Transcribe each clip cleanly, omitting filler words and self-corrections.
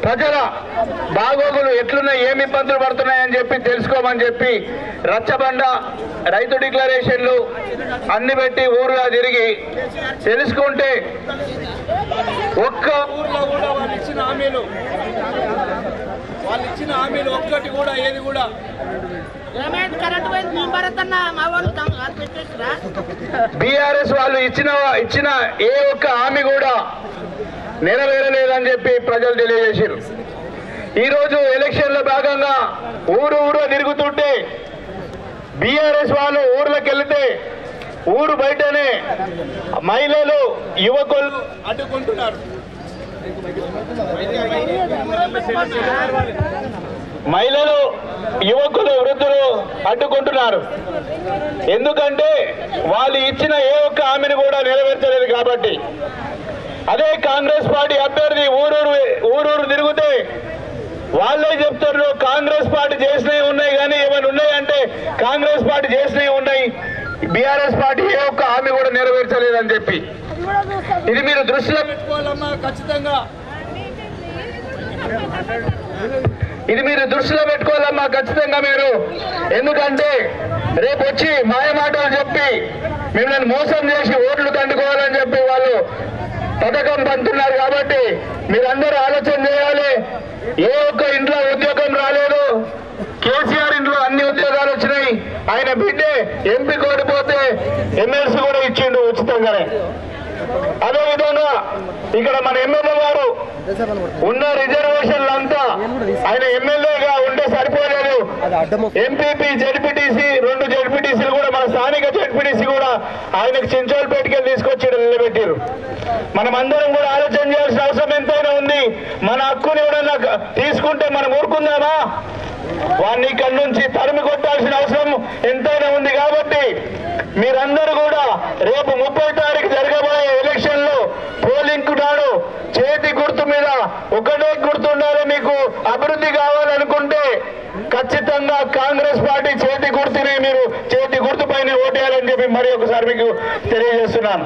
ప్రజల బాగోగులు ఎట్లున్నాయి, ఏమి ఇబ్బందులు పడుతున్నాయని చెప్పి తెలుసుకోమని చెప్పి రచ్చబండ రైతు డిక్లరేషన్లు అన్ని పెట్టి ఊరుగా తిరిగి తెలుసుకుంటే ఒక్క ఊర్లో కూడా వాళ్ళు ఇచ్చిన హామీలు ఒక్కటి కూడా ఏది కూడా బీఆర్ఎస్ వాళ్ళు ఇచ్చిన ఏ ఒక్క హామీ కూడా నెరవేరలేదని చెప్పి ప్రజలు తెలియజేశారు. ఈరోజు ఎలక్షన్లో భాగంగా ఊరు తిరుగుతుంటే బీఆర్ఎస్ వాళ్ళు ఊర్లోకి వెళితే ఊరు బయటనే మహిళలు యువకులు అడ్డుకుంటున్నారు. మహిళలు యువకులు వృద్ధులు అడ్డుకుంటున్నారు. ఎందుకంటే వాళ్ళు ఇచ్చిన ఏ ఒక్క హామీని కూడా నెరవేర్చలేదు కాబట్టి. అదే కాంగ్రెస్ పార్టీ అభ్యర్థి ఊరూరు తిరిగితే వాళ్ళే చెప్తారు కాంగ్రెస్ పార్టీ చేసినవి ఉన్నాయి కానీ ఏమైనా ఉన్నాయంటే కాంగ్రెస్ పార్టీ చేసినవి ఉన్నాయి, బీఆర్ఎస్ పార్టీ ఏ ఒక్క హామీ కూడా నెరవేర్చలేదని చెప్పి. ఇది మీరు దృష్టిలో పెట్టుకోవాలమ్మా ఖచ్చితంగా. మీరు ఎందుకంటే రేపు వచ్చి మాయమాటలు చెప్పి మిమ్మల్ని మోసం చేసి ఓట్లు దండుకోవాలని చెప్పి వాళ్ళు పథకం పంతున్నారు. కాబట్టి మీరందరూ ఆలోచన చేయాలి. ఏ ఒక్క ఇంట్లో ఉద్యోగం రాలేదు, కేసీఆర్ ఇంట్లో అన్ని ఉద్యోగాలు వచ్చినాయి. ఆయన బిడ్డే ఎంపీ కోడిపోతే ఎమ్మెల్సీ కూడా ఇచ్చిండు ఉచితంగానే. అదేవిధంగా ఇక్కడ మన ఎమ్మెల్యే గారు ఉన్న రిజర్వేషన్లంతా ఆయన ఎమ్మెల్యేగా ఉంటే సరిపోలేదు. ఎంపీపీ జెడ్పీటీసీ 2 జెడ్పీటీసీలు కూడా మన స్థానిక జెడ్పీటీసీ కూడా ఆయనకు చించోల్పేటకి తీసుకొచ్చి నిలబెట్టారు. మనమందరం కూడా ఆలోచన చేయాల్సిన అవసరం ఎంతైనా ఉంది. మన హక్కుని ఎవడన్నా తీసుకుంటే మనం ఊరుకుందామా? వాడిని ఇక్కడి నుంచి తరిమి కొట్టాల్సిన అవసరం ఎంతైనా ఉంది. కాబట్టి మీరందరూ కూడా రేపు 30వ తారీఖు జరగబోయే ఎలక్షన్ లో పోలింగ్ నాడు చేతి గుర్తు మీద ఒకటే గుర్తుండాలి. మీకు అభివృద్ధి కావాలనుకుంటే ఖచ్చితంగా కాంగ్రెస్ పార్టీ చేతి గుర్తుని మీరు చేతి గుర్తు పైన ఓటేయాలని చెప్పి మరి ఒకసారి మీకు తెలియజేస్తున్నాను.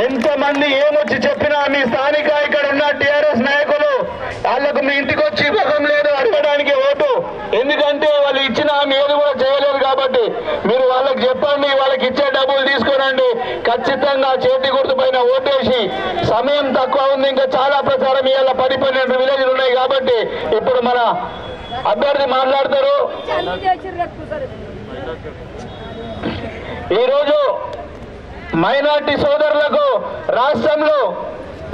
ఎంతమంది ఏమొచ్చి చెప్పినా మీ స్థానిక ఇక్కడ ఉన్న టీఆర్ఎస్ నాయకులు వాళ్ళకు మీ ఇంటికి వచ్చి ముఖం లేదు అడగడానికి ఓటు. ఎందుకంటే వాళ్ళు ఇచ్చిన హామీ ఏది కూడా చేయలేదు. కాబట్టి మీరు వాళ్ళకి చెప్పండి, వాళ్ళకి ఇచ్చే డబ్బులు తీసుకోనండి. ఖచ్చితంగా చేతి గుర్తు పైన ఓటేసి, సమయం తక్కువ ఉంది, ఇంకా చాలా ప్రచారం ఇవాళ 10-12 విలేజ్లు ఉన్నాయి. కాబట్టి ఇప్పుడు మన అభ్యర్థి మాట్లాడతారు. ఈరోజు మైనార్టీ సోదరులకు రాష్ట్రంలో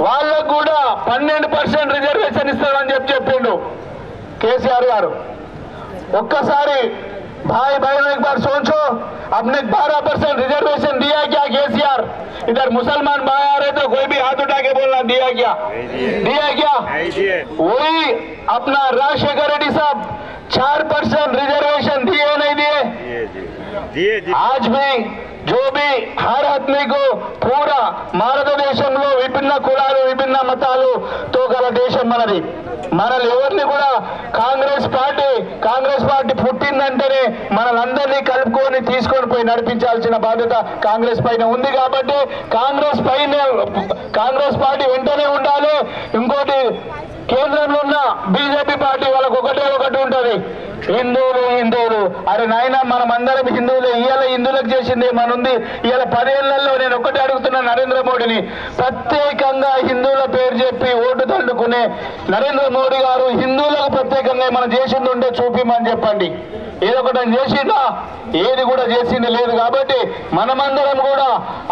వాళ్ళకు కూడా 12% రిజర్వేషన్ ఇస్తామని చెప్పిండు కేసీఆర్ గారు. ఒక్కసారి भाई बहनों एक बार सोचो, अपने 12% रिजर्वेशन दिया क्या केसीआर? इधर मुसलमान भाई आ रहे तो कोई भी हाथ उठा के बोलना दिया क्या? वही अपना राजशेखर रेड्डी साहब 4% रिजर्वेशन दिए नहीं दिए? आज भी जो भी हर आदमी को पूरा భారతదేశంలో విభిన్న కులాలు విభిన్న మతాలతో గల దేశం మనది. మనల్ని ఎవరిని కూడా కాంగ్రెస్ పార్టీ పుట్టిందంటేనే మనలందరినీ కలుపుకొని తీసుకొని పోయి నడిపించాల్సిన బాధ్యత కాంగ్రెస్ పైన ఉంది. కాబట్టి కాంగ్రెస్ పార్టీ వెంటనే ఉండాలి. ఇంకోటి కేంద్రంలో ఉన్న బీజేపీ పార్టీ వాళ్ళకు ఒకటి ఉంటుంది, హిందువులు. అరే నాయన, మనం అందరం హిందువులే. ఇవాళ హిందువులకు చేసింది ఏమనుంది? ఇవాళ 10 ఏళ్లలో నేను ఒకటి అడుగుతున్నా నరేంద్ర మోడీని, ప్రత్యేకంగా హిందువుల పేరు చెప్పి ఓటు దండుకునే నరేంద్ర మోడీ గారు హిందువులకు ప్రత్యేకంగా మనం చేసింది ఉంటే చూపిమని చెప్పండి. ఏదో ఒకటి చేసిందా? ఏది కూడా చేసింది లేదు. కాబట్టి మనమందరం కూడా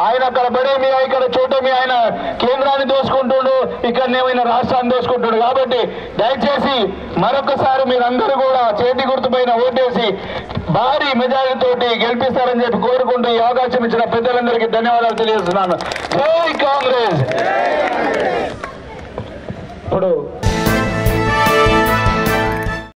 ఆయన అక్కడ బడేమి ఇక్కడ చోటమి, ఆయన కేంద్రాన్ని దోసుకుంటుడు, ఇక్కడనేమైనా రాష్ట్రాన్ని దోసుకుంటుడు. కాబట్టి దయచేసి మరొకసారి మీరందరూ కూడా చేతి గుర్తుపైన ఓటేసి భారీ మెజారిటీ తోటి గెలిపిస్తారని చెప్పి కోరుకుంటూ ఈ అవకాశం ఇచ్చిన పెద్దలందరికీ ధన్యవాదాలు తెలియజేస్తున్నాను. జై కాంగ్రెస్. ఇప్పుడు